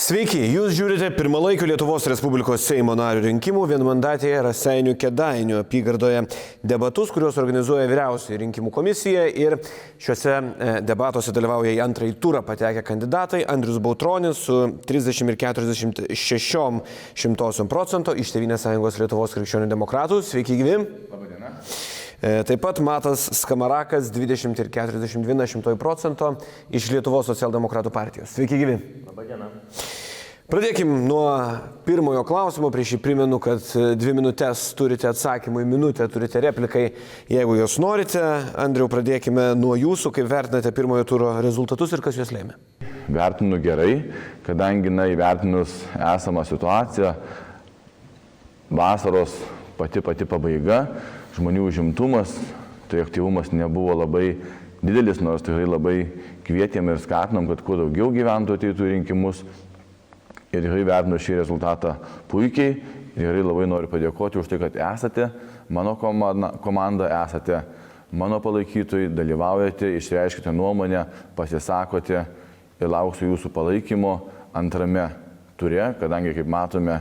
Sveiki, jūs žiūrite pirmalaikių Lietuvos Respublikos Seimo nario rinkimų vienmandatėje Raseinių Kėdainių apygardoje debatus, kuriuos organizuoja Vyriausioji rinkimų komisija, ir šiuose debatuose dalyvauja į antrąjį turą patekę kandidatai Andrius Bautronis su 30,46% iš Tėvynės sąjungos Lietuvos krikščionių demokratų. Sveiki, gyvi. Labadiena. Taip pat Matas Skamarakas 20,42% iš Lietuvos socialdemokratų partijos. Sveiki, gyvi. Labadiena. Pradėkim nuo pirmojo klausimo. Prieš jį primenu, kad 2 minutės turite atsakymui, minutę turite replikai, jeigu jos norite. Andriau, pradėkime nuo jūsų. Kaip vertinate pirmojo turo rezultatus ir kas juos lėmė? Vertinu gerai, kadangi įvertinus esamą situaciją, vasaros pati pabaiga, žmonių užimtumas, tai aktyvumas nebuvo labai didelis, nors tikrai labai kvietėm ir skatinom, kad kuo daugiau gyventojų ateitų į rinkimus. Ir tikrai vertinu šį rezultatą puikiai ir tikrai labai noriu padėkoti už tai, kad esate mano komanda, esate mano palaikytojai, dalyvaujate, išreiškite nuomonę, pasisakote ir lauksiu jūsų palaikymo antrame ture, kadangi, kaip matome,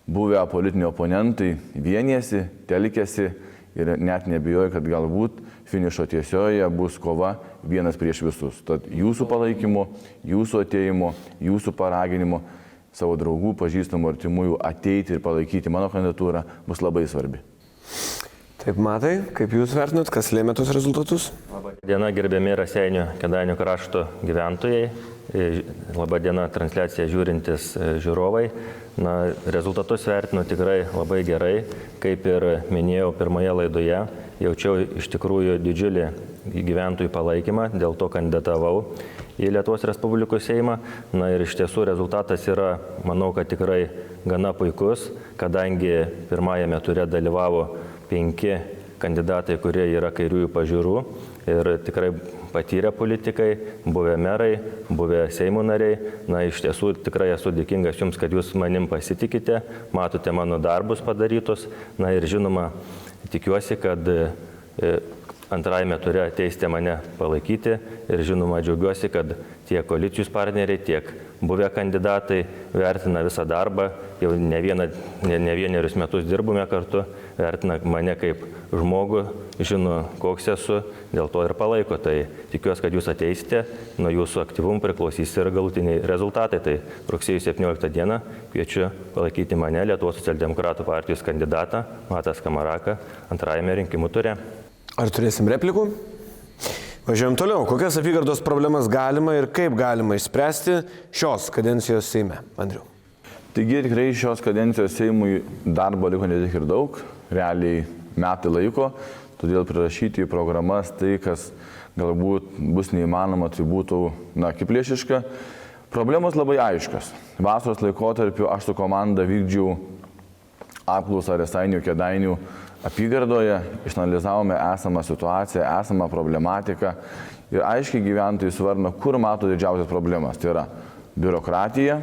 buvę politiniai oponentai vienijasi, telkėsi ir net nebijoju, kad galbūt finišo tiesioje bus kova vienas prieš visus. Tad jūsų palaikymo, jūsų atėjimo, jūsų paraginimo, savo draugų, pažįstamų, artimųjų ateiti ir palaikyti mano kandidatūrą bus labai svarbi. Taip, Matai, kaip jūs vertinat, kas lėmė tos rezultatus? Labadiena, gerbiami Raseinių Kėdainių krašto gyventojai. Labadiena, transliaciją žiūrintis žiūrovai. Rezultatus vertinu tikrai labai gerai. Kaip ir minėjau pirmoje laidoje, jaučiau iš tikrųjų didžiulį gyventojų palaikymą, dėl to kandidatavau į Lietuvos Respublikos Seimą. Ir iš tiesų rezultatas yra, manau, kad tikrai gana puikus, kadangi pirmajame ture dalyvavo 5 kandidatai, kurie yra kairiųjų pažiūrų ir tikrai patyrę politikai, buvę merai, buvę Seimo nariai. Iš tiesų tikrai esu dėkingas Jums, kad Jūs manim pasitikite, matote mano darbus padarytus. Ir žinoma, tikiuosi, kad antrajame ture ateisite mane palaikyti ir žinoma džiaugiuosi, kad tiek koalicijos partneriai, tiek buvę kandidatai vertina visą darbą, jau ne vienerius metus dirbome kartu, vertina mane kaip žmogų, žino, koks esu, dėl to ir palaiko. Tai tikiuosi, kad Jūs ateisite, nuo Jūsų aktyvumų priklausys ir galutiniai rezultatai. Tai rugsėjo 17 dieną kviečiu palaikyti mane, Lietuvos socialdemokratų partijos kandidatą Matą Skamaraką, antrajame rinkimų ture. Ar turėsim replikų? Važiuojam toliau. Kokias apygardos problemas galima ir kaip galima išspręsti šios kadencijos Seime? Andriu. Taigi tikrai šios kadencijos Seimui darbo liko ne tik ir daug, realiai metai laiko, todėl prirašyti į programas tai, kas galbūt bus neįmanoma, tai būtų akiplėšiška. Problemos labai aiškios. Vasaros laikotarpiu aš su komanda vykdžiau apklausą Raseinių Kėdainių apygardoje, išanalizavome esamą situaciją, esamą problematiką ir aiškiai gyventojai suvarno, kur mato didžiausias problemas. Tai yra biurokratija,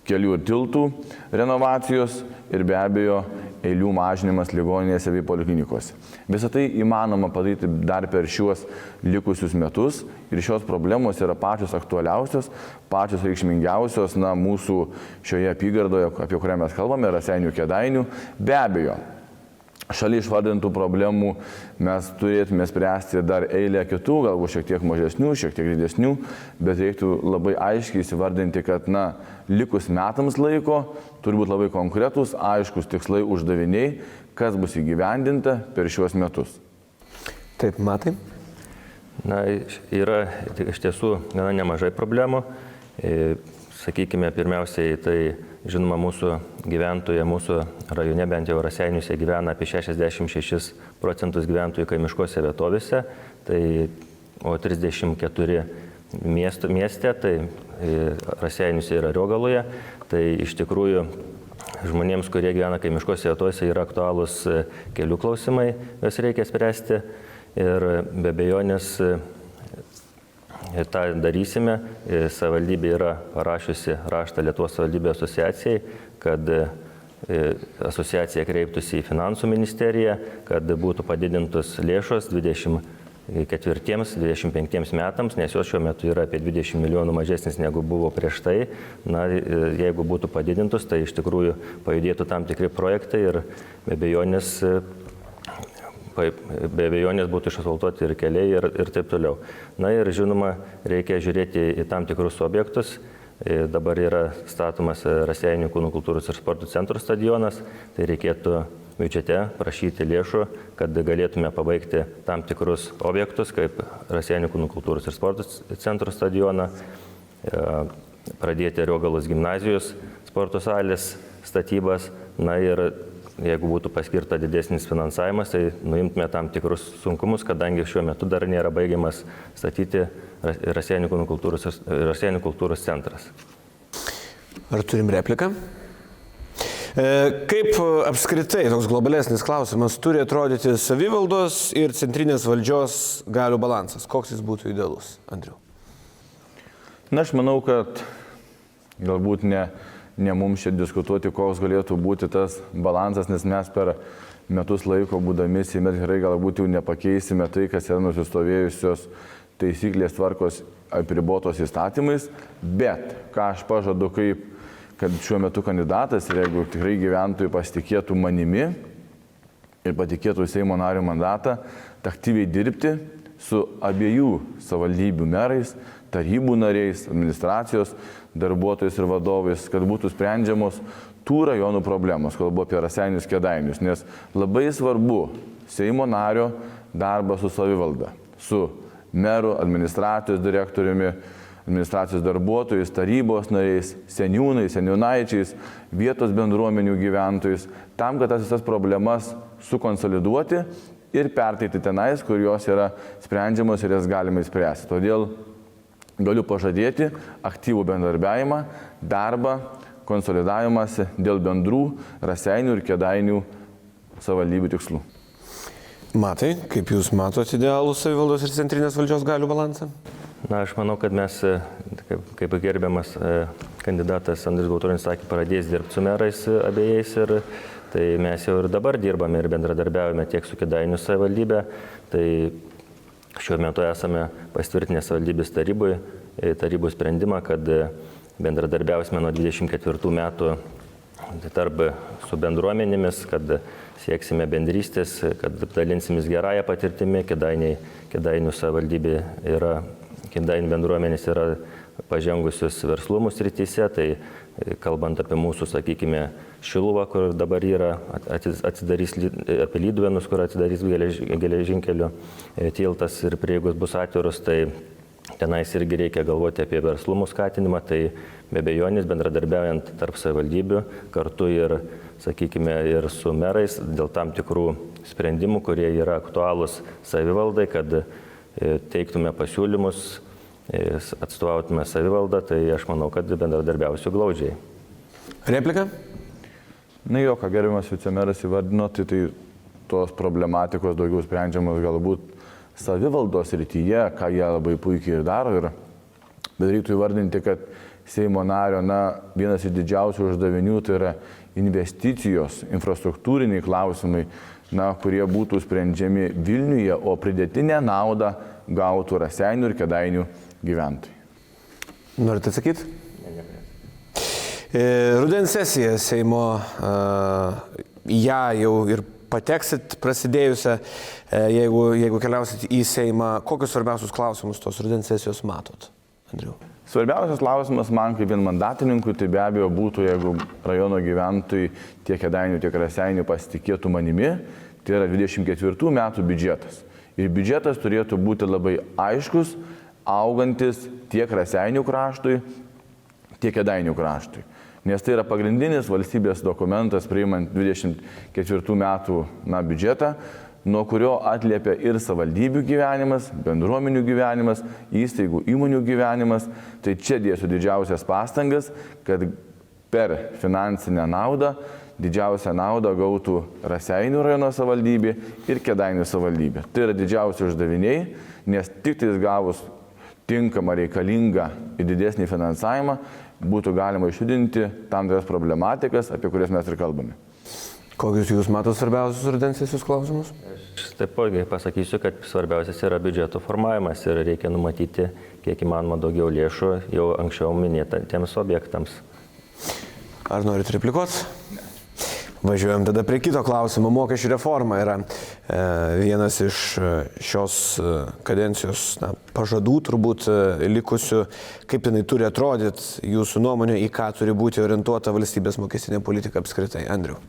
kelių ir tiltų renovacijos ir be abejo eilių mažinimas ligoninėse bei poliklinikose. Visą tai įmanoma padaryti dar per šiuos likusius metus ir šios problemos yra pačios aktualiausios, pačios reikšmingiausios mūsų šioje apygardoje, apie kurią mes kalbame, Raseinių Kėdainių. Be abejo, šalia išvardintų problemų mes turėtume spręsti dar eilę kitų, galbūt šiek tiek mažesnių, šiek tiek didesnių, bet reiktų labai aiškiai įsivardinti, kad likus metams laiko turi būti labai konkretus, aiškus tikslai, uždaviniai, kas bus įgyvendinta per šiuos metus. Taip, Matai? Yra iš tiesų gana nemažai problemų. Sakykime, pirmiausiai, tai žinoma, mūsų gyventojai, mūsų rajone, bent jau Raseiniuose, gyvena apie 66% gyventojų kaimiškose vietovėse, o 34 mieste, tai Raseiniuose ir Ariogaloje. Tai iš tikrųjų žmonėms, kurie gyvena kaimiškose vietovėse, yra aktualūs kelių klausimai, juos reikia spręsti ir be abejonės tą darysime. Savivaldybė yra parašiusi raštą Lietuvos savivaldybių asociacijai, kad asociacija kreiptųsi į Finansų ministeriją, kad būtų padidintos lėšos 20 2024-2025 metams, nes jos šiuo metu yra apie 20 milijonų mažesnis negu buvo prieš tai. Na, jeigu būtų padidintus, tai iš tikrųjų pajudėtų tam tikri projektai ir be abejonės būtų išasfaltuoti ir keliai ir taip toliau. Na ir žinoma, reikia žiūrėti į tam tikrus objektus. Dabar yra statomas Raseinių kūno kultūros ir sporto centro stadionas, tai reikėtų biudžete prašyti lėšų, kad galėtume pabaigti tam tikrus objektus, kaip Raseinių kūno kultūros ir sporto centro stadioną, pradėti Riogalos gimnazijos sporto salės statybas. Na ir jeigu būtų paskirta didesnis finansavimas, tai nuimtume tam tikrus sunkumus, kadangi šiuo metu dar nėra baigiamas statyti Raseinių kūno kultūros centras. Ar turim repliką? Kaip apskritai toks globalesnis klausimas turi atrodyti savivaldos ir centrinės valdžios galių balansas? Koks jis būtų idealus, Andriau? Na, aš manau, kad galbūt ne mums čia diskutuoti, koks galėtų būti tas balansas, nes mes per metus laiko būdami Seime tikrai galbūt jau nepakeisime tai, kas yra nusistovėjusios taisyklės tvarkos apribotos įstatymais, bet ką aš pažadu, kad šiuo metu kandidatas ir jeigu tikrai gyventojai pasitikėtų manimi ir patikėtų Seimo nario mandatą, aktyviai dirbti su abiejų savivaldybių merais, tarybų nariais, administracijos darbuotojais ir vadovais, kad būtų sprendžiamos tų rajonų problemos, kalbu apie Raseinius Kėdainius, nes labai svarbu Seimo nario darbas su savivalda, su meru, administracijos direktoriumi, administracijos darbuotojais, tarybos nariais, seniūnais, seniūnaičiais, vietos bendruomenių gyventojais, tam, kad tas visas problemas sukonsoliduoti ir perteikti tenais, kur jos yra sprendžiamos ir jas galima įspręsti. Todėl galiu pažadėti aktyvų bendarbiavimą, darbą, konsolidavimąsi dėl bendrų Raseinių ir Kėdainių savivaldybių tikslų. Matai, kaip jūs matote idealų savivaldos ir centrinės valdžios galių balansą? Na, aš manau, kad mes, kaip gerbiamas kandidatas Andrius Bautronis sakė, pradės dirbti su merais abiejais ir tai mes jau ir dabar dirbame ir bendradarbiavome tiek su Kėdainių savivaldybė. Tai šiuo metu esame pasitvirtinę savivaldybės tarybų sprendimą, kad bendradarbiausime nuo 24 metų su bendruomenėmis, kad sieksime bendrystės, kad dalinsimės gerąją patirtimį. Kėdainių savivaldybė Kėdainių bendruomenės yra pažengusios verslumų srityse, tai kalbant apie mūsų, sakykime, Šiluvą, kur dabar yra, atsidarys apie Lyduvėnus, kur atsidarys geležinkelio tiltas ir prieigos bus atviros, tai tenais irgi reikia galvoti apie verslumų skatinimą, tai be abejonės bendradarbiaujant tarp savivaldybių, kartu ir, sakykime, ir su merais dėl tam tikrų sprendimų, kurie yra aktualūs savivaldai, kad teiktume pasiūlymus, atstovautume savivaldą, tai aš manau, kad bendradarbiausiu glaudžiai. Replika? Na jo, ką gerbiamas vicemeras įvardino, tai tos problematikos daugiau sprendžiamos galbūt savivaldos rytyje, ką jie labai puikiai ir daro. Bet reiktų įvardinti, kad Seimo nario, vienas iš didžiausių uždavinių tai yra investicijos, infrastruktūriniai klausimai, kurie būtų sprendžiami Vilniuje, o pridėtinę naudą gautų Raseinių ir Kėdainių gyventojai. Norite atsakyti? Rudens sesija Seimo, ją jau ir pateksit prasidėjusią, jeigu keliausit į Seimą, kokius svarbiausius klausimus tos rudens sesijos matot, Andriau? Svarbiausias klausimas man kaip vienmandatininkui, tai be abejo būtų, jeigu rajono gyventojai tiek Kėdainių, tiek Raseinių pasitikėtų manimi, tai yra 24 metų biudžetas. Ir biudžetas turėtų būti labai aiškus, augantis tiek Raseinių kraštui, tiek Kėdainių kraštui. Nes tai yra pagrindinis valstybės dokumentas priimant 24 metų biudžetą, nuo kurio atliepia ir savivaldybių gyvenimas, bendruomenių gyvenimas, įstaigų, įmonių gyvenimas. Tai čia dėsiu didžiausias pastangas, kad per finansinę naudą didžiausią naudą gautų Raseinių rajono savivaldybė ir Kėdainių savivaldybė. Tai yra didžiausi uždaviniai, nes tik tais gavus tinkamą, reikalingą ir didesnį finansavimą būtų galima išjudinti tam tikras problematikas, apie kurias mes ir kalbame. Kokius jūs matote svarbiausius rudensinius klausimus? Aš taipogi pasakysiu, kad svarbiausias yra biudžeto formavimas ir reikia numatyti kiek įmanoma daugiau lėšų jau anksčiau minėtiems objektams. Ar norit replikuoti? Važiuojam tada prie kito klausimo. Mokesčių reforma yra vienas iš šios kadencijos pažadų turbūt likusių. Kaip jinai turi atrodyti, jūsų nuomonė, į ką turi būti orientuota valstybės mokestinė politika apskritai? Andriau.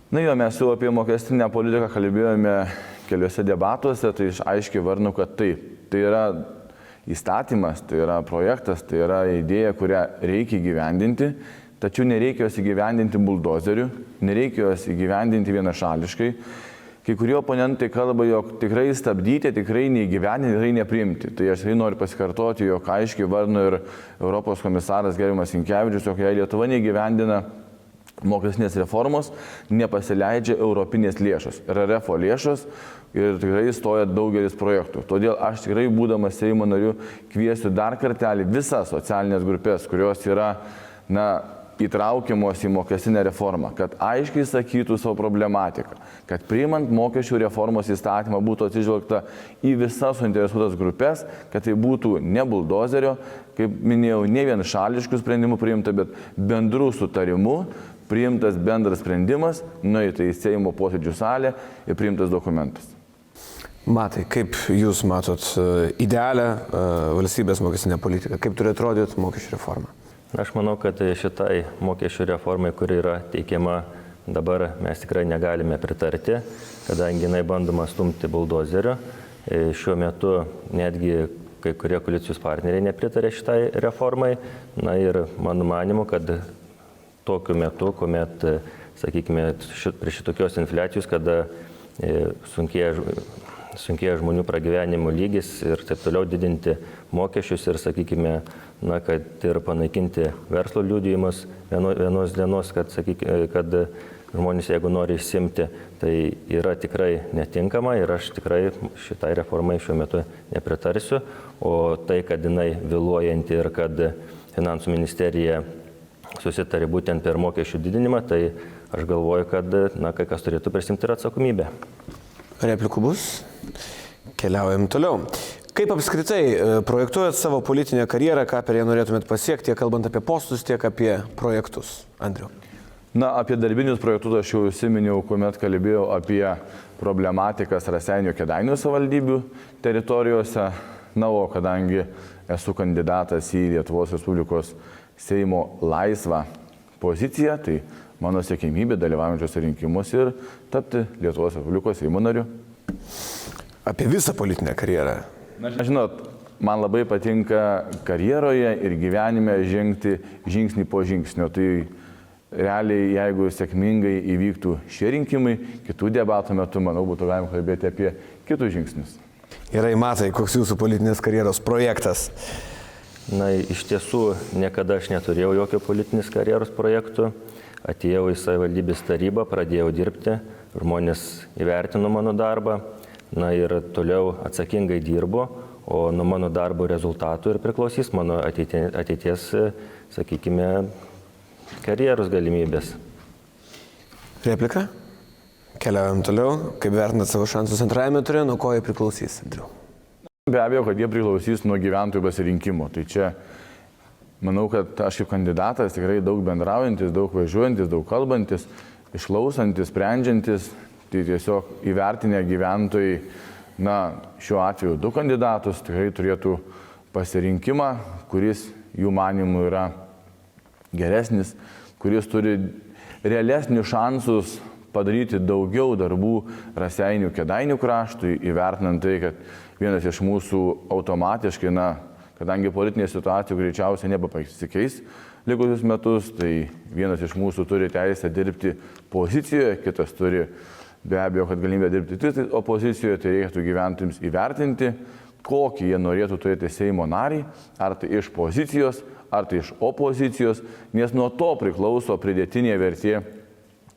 Na jo, mes jau apie mokestinę politiką kalbėjome keliuose debatuose, tai aiškiai varnu, kad taip. Tai yra įstatymas, tai yra projektas, tai yra idėja, kurią reikia įgyvendinti, tačiau nereikia jos įgyvendinti buldozeriu, nereikia jos įgyvendinti vienašališkai. Kai kurie oponentai kalba, jog tikrai stabdyti, tikrai neįgyvendinti, tikrai nepriimti. Tai aš noriu pasikartoti, jog aiškiai varnu ir Europos komisaras gerbiamas Sinkevičius, jog jei Lietuva neįgyvendina mokestinės reformos, nepasileidžia europinės lėšos, RRF lėšos ir tikrai stoja daugelis projektų. Todėl aš tikrai, būdamas Seimo nariu, kviesiu dar kartelį visas socialinės grupės, kurios yra įtraukiamos į mokestinę reformą, kad aiškiai sakytų savo problematiką, kad priimant mokesčių reformos įstatymą būtų atsižvelgta į visas suinteresuotas grupės, kad tai būtų ne buldozerio, kaip minėjau, ne vienšališkų sprendimų priimta, bet bendrų sutarimų priimtas bendras sprendimas, nueita į Seimo posėdžių salę ir priimtas dokumentas. Matai, kaip jūs matot idealią valstybės mokestinę politiką? Kaip turi atrodyti mokesčių reforma? Aš manau, kad šitai mokesčių reformai, kuri yra teikiama dabar, mes tikrai negalime pritarti, kadangi jinai bandoma stumti buldozeriu. Šiuo metu netgi kai kurie koalicijos partneriai nepritarė šitai reformai. Na ir mano manimu, kad tokiu metu, kuomet, sakykime, prie šitokios infliacijos, kada sunkėja žmonių pragyvenimo lygis ir taip toliau didinti mokesčius ir, sakykime, kad ir panaikinti verslo liudijimus vienos dienos, kad žmonės, jeigu nori išsimti, tai yra tikrai netinkama ir aš tikrai šitai reformai šiuo metu nepritarsiu. O tai, kad jinai vėluojanti ir kad Finansų ministerija susitarė būtent per mokesčių didinimą, tai aš galvoju, kad kai kas turėtų prisimti ir atsakomybę. Replikų bus? Keliaujam toliau. Kaip apskritai projektuojat savo politinę karjerą, ką per ją norėtumėt pasiekti, tiek kalbant apie postus, tiek apie projektus? Andriau. Apie darbinius projektus aš jau užsiminiau, kuomet kalbėjau apie problematikas Raseinių Kėdainių savivaldybių teritorijose. O kadangi esu kandidatas į Lietuvos Respublikos Seimo laisvą poziciją, tai mano siekimybė dalyvaujančios rinkimus ir tapti Lietuvos Respublikos Seimo nariu. Apie visą politinę karjerą. Žinot, man labai patinka karjeroje ir gyvenime žengti žingsnį po žingsnio. Tai realiai, jeigu sėkmingai įvyktų šie rinkimai, kitų debatų metu, manau, būtų galima kalbėti apie kitus žingsnius. Gerai, Matai, koks jūsų politinės karjeros projektas? Iš tiesų, niekada aš neturėjau jokio politinės karjeros projektų. Atėjau į savivaldybės tarybą, pradėjau dirbti, žmonės įvertino mano darbą, ir toliau atsakingai dirbu, o nuo mano darbo rezultatų ir priklausys mano ateities, sakykime, karjeros galimybės. Replika? Keliaujam toliau. Kaip vertinat savo šansus antrajame ture, nuo ko jie priklausys? Be abejo, kad jie priklausys nuo gyventojų pasirinkimo. Tai čia manau, kad aš kaip kandidatas tikrai daug bendraujantis, daug važiuojantis, daug kalbantis, išklausantis, sprendžiantis. Tai tiesiog įvertinę gyventojai, šiuo atveju 2 kandidatus, tikrai turėtų pasirinkimą, kuris jų manimų yra geresnis, kuris turi realesnius šansus padaryti daugiau darbų Raseinių Kėdainių kraštui, įvertinant tai, kad vienas iš mūsų automatiškai, kadangi politinė situacija greičiausiai nebepasikeis likusius metus, tai vienas iš mūsų turi teisę dirbti pozicijoje, kitas turi be abejo, kad galimybę dirbti opozicijoje, tai reikėtų gyventojams įvertinti, kokį jie norėtų turėti Seimo narį, ar tai iš pozicijos, ar tai iš opozicijos, nes nuo to priklauso pridėtinė vertė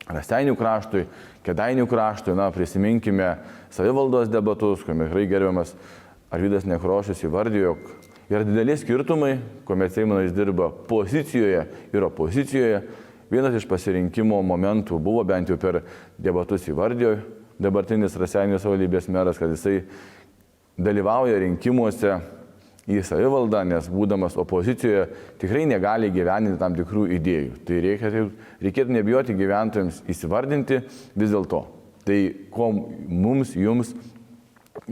Raseinių kraštui, Kėdainių kraštui. Prisiminkime savivaldos debatus, kuomet tikrai gerbiamas Arvydas Nekrošius įvardijo, jog yra dideli skirtumai, kuomet Seimo narys dirba pozicijoje ir opozicijoje. vienas iš pasirinkimo momentų buvo, bent jau per debatus įvardijo dabartinis Raseinių savivaldybės meras, kad jisai dalyvauja rinkimuose į savivaldą, nes būdamas opozicijoje tikrai negali gyveninti tam tikrų idėjų. Tai reikėtų nebijoti gyventojams įsivardinti vis dėlto. Tai ko mums, jums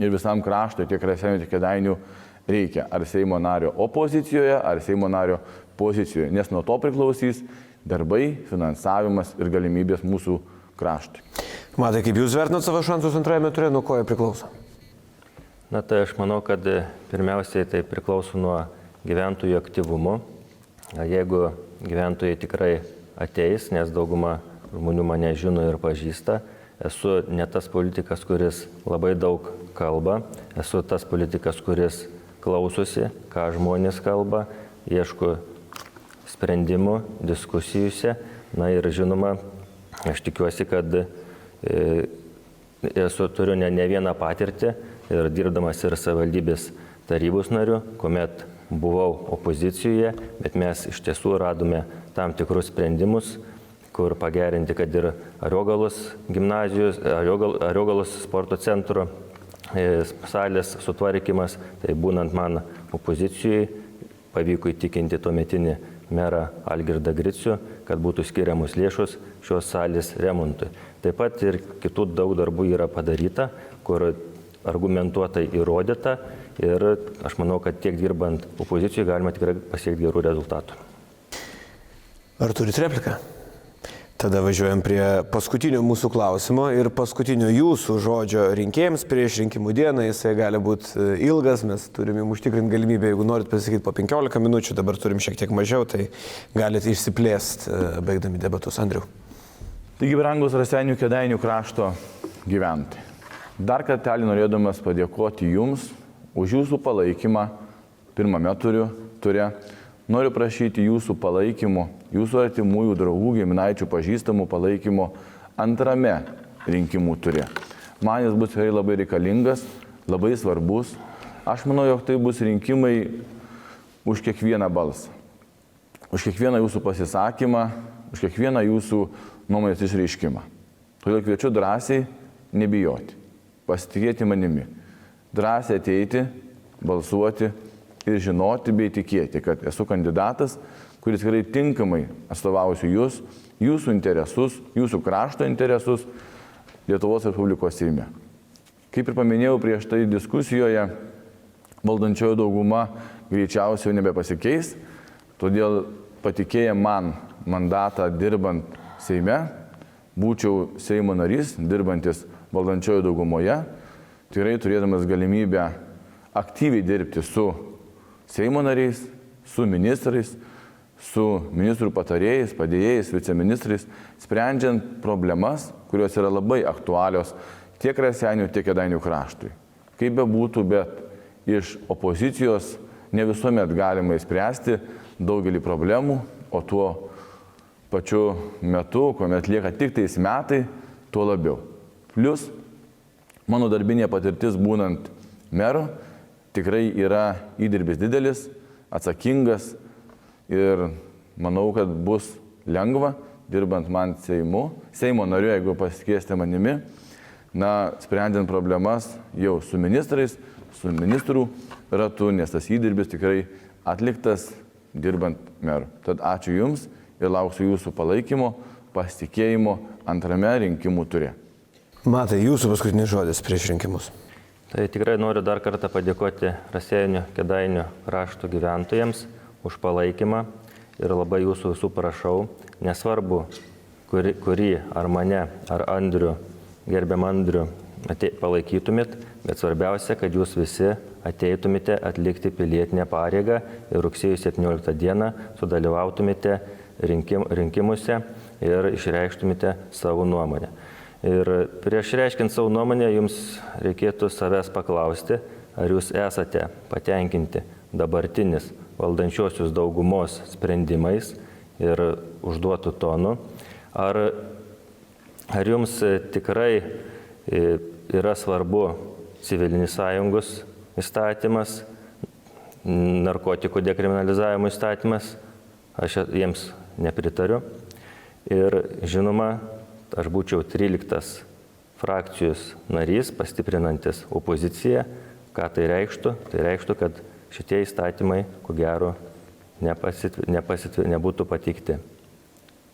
ir visam kraštui, tiek Raseinių, tiek Kėdainių reikia. Ar Seimo nario opozicijoje, ar Seimo nario pozicijoje. Nes nuo to priklausys darbai, finansavimas ir galimybės mūsų kraštui. Matai, kaip jūs vertinat savo šansus antrajame ture, nuo ko jie priklauso? Na tai aš manau, kad pirmiausiai tai priklauso nuo gyventojų aktyvumo. Jeigu gyventojai tikrai ateis, nes dauguma žmonių mane žino ir pažįsta, esu ne tas politikas, kuris labai daug kalba, esu tas politikas, kuris klausosi, ką žmonės kalba, ieško sprendimų diskusijose. Na ir žinoma, aš tikiuosi, kad turiu ne vieną patirtį ir dirbdamas ir savivaldybės tarybos nariu, kuomet buvau opozicijoje, bet mes iš tiesų radome tam tikrus sprendimus, kur pagerinti, kad ir Ariogalos gimnazijos, Ariogalos sporto centro salės sutvarkymas, tai būnant man opozicijoje, pavyko įtikinti tuometinį merą Algirdą Gricių, kad būtų skiriamos lėšos šios salės remontui. Taip pat ir kitų daug darbų yra padaryta, kur argumentuotai įrodyta ir aš manau, kad tiek dirbant opozicijoje galima tikrai pasiekti gerų rezultatų. Ar turit repliką? Tada važiuojam prie paskutinio mūsų klausimo ir paskutinio jūsų žodžio rinkėjams prieš rinkimų dieną. Jisai gali būti ilgas, mes turim jums užtikrinti galimybę, jeigu norit pasakyti po 15 minučių, dabar turim šiek tiek mažiau, tai galite išsiplėsti, baigdami debatus. Andriau. Taigi, brangus Raseinių Kėdainių krašto gyventojai. Dar kartelį norėdamas padėkoti Jums už Jūsų palaikymą pirmame ture. Noriu prašyti Jūsų palaikymo, Jūsų artimųjų, draugų, giminaičių, pažįstamų palaikymo antrame rinkimų ture. Man jis bus tikrai labai reikalingas, labai svarbus. Aš manau, jog tai bus rinkimai už kiekvieną balsą, už kiekvieną Jūsų pasisakymą, už kiekvieną Jūsų nuomonės išreiškimą. Todėl kviečiu drąsiai nebijoti. Pasitikėti manimi, drąsiai ateiti, balsuoti ir žinoti bei tikėti, kad esu kandidatas, kuris tikrai tinkamai atstovausiu jūs, jūsų interesus, jūsų krašto interesus Lietuvos Respublikos Seime. Kaip ir paminėjau prieš tai diskusijoje, valdančioji dauguma greičiausiai nebepasikeis, todėl patikėję man mandatą dirbant Seime, būčiau Seimo narys, dirbantis valdančiojo daugumoje, tikrai turėdamas galimybę aktyviai dirbti su Seimo nariais, su ministrais, su ministrų patarėjais, padėjėjais, viceministrais, sprendžiant problemas, kurios yra labai aktualios tiek Raseinių, tiek Kėdainių kraštui. Kaip bebūtų, bet iš opozicijos ne visuomet galima išspręsti daugelį problemų, o tuo pačiu metu, kuomet lieka tik tais metai, tuo labiau. Plius, mano darbinė patirtis būnant meru tikrai yra įdirbis didelis, atsakingas ir manau, kad bus lengva, dirbant man Seimo nariu, jeigu pasikviesite manimi, sprendžiant problemas jau su ministrais, su ministrų ratu, nes tas įdirbis tikrai atliktas dirbant meru. Tad ačiū Jums ir lauksiu Jūsų palaikymo, pasitikėjimo antrame rinkimų ture. Matai, Jūsų paskutinis žodis prieš rinkimus. Tai tikrai noriu dar kartą padėkoti Raseinių Kėdainių krašto gyventojams už palaikymą ir labai Jūsų visų prašau, nesvarbu, kurį ar mane, ar Andrių, gerbiam Andrių, palaikytumėt, bet svarbiausia, kad Jūs visi ateitumėte atlikti pilietinę pareigą ir rugsėjo 17 dieną sudalyvautumėte rinkimuose ir išreikštumėte savo nuomonę. Ir prieš reiškiant savo nuomonę, Jums reikėtų savęs paklausti, ar Jūs esate patenkinti dabartinis valdančiosios daugumos sprendimais ir užduotų tonų, ar Jums tikrai yra svarbu civilinis sąjungos įstatymas, narkotikų dekriminalizavimo įstatymas, aš jiems nepritariu. Ir žinoma, aš būčiau 13 frakcijos narys, pastiprinantis opoziciją. Ką tai reikštų? Tai reikštų, kad šitie įstatymai, ko gero, nebūtų pateikti.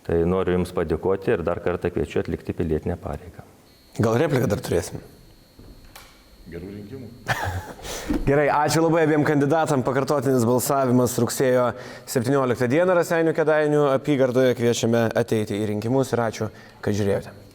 Tai noriu Jums padėkoti ir dar kartą kviečiu atlikti pilietinę pareigą. Gal repliką dar turėsim? Gerų rinkimų. Gerai, ačiū labai abiem kandidatam. Pakartotinis balsavimas rugsėjo 17 dieną Raseinių Kėdainių apygardoje. Kviečiame ateiti į rinkimus ir ačiū, kad žiūrėjote.